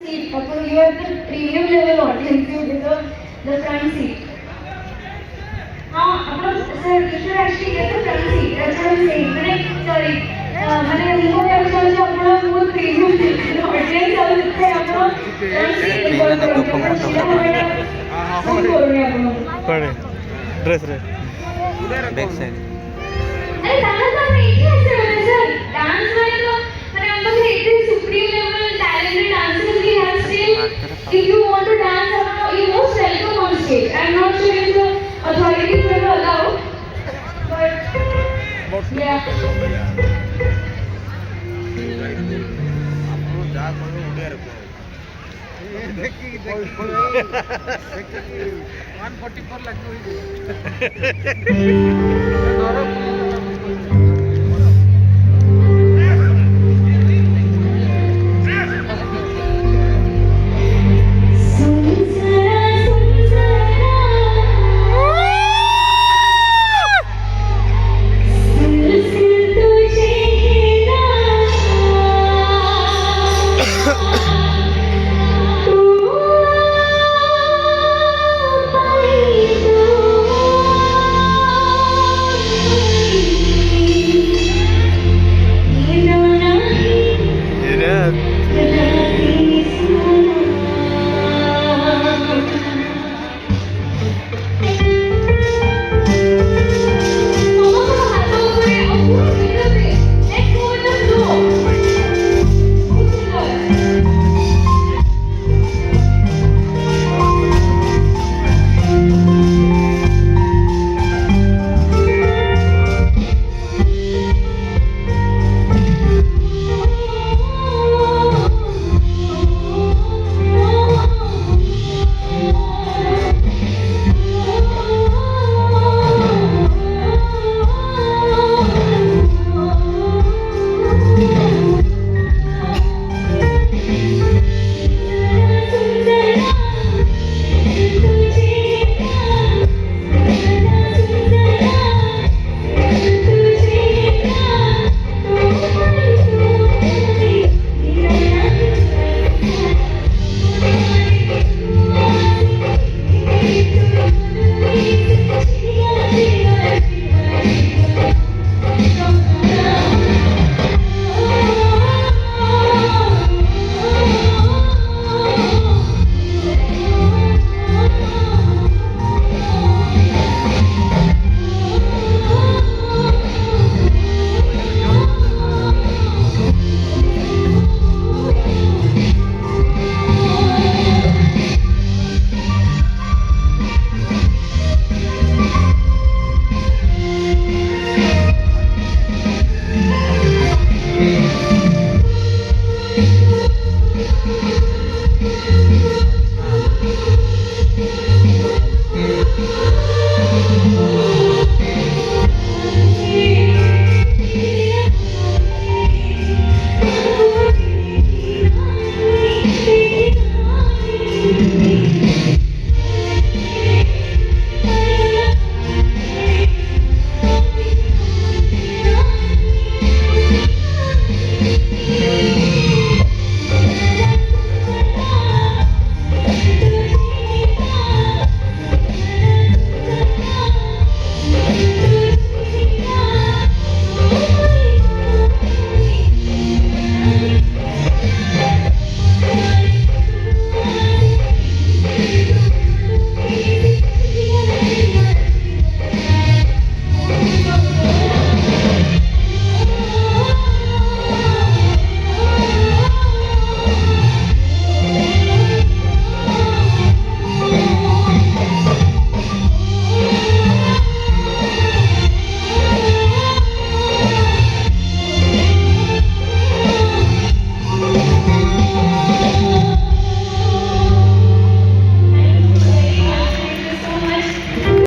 seat. You are the premium level audience. You deserve the front seat. Sir, you should actually get the front seat. That's what I'm saying. Sorry. मैंने उनको क्या बोला जो अपना full premium audience वाले दिखते हैं अपना front seat enjoy करोगे अपना सीधा हमें full करोगे अपना पड़े ड्रेस रे बैक साइड अरे डांस में एक ही ऐसे होता है सर डांस में तो मैंने हम लोग इतने सुप्रीम लेवल टैलेंटेड डांसर्स भी हैं still if you want to dance you most welcome on stage. I'm not sure if the authorities will allow but yeah देखी 144 लग गई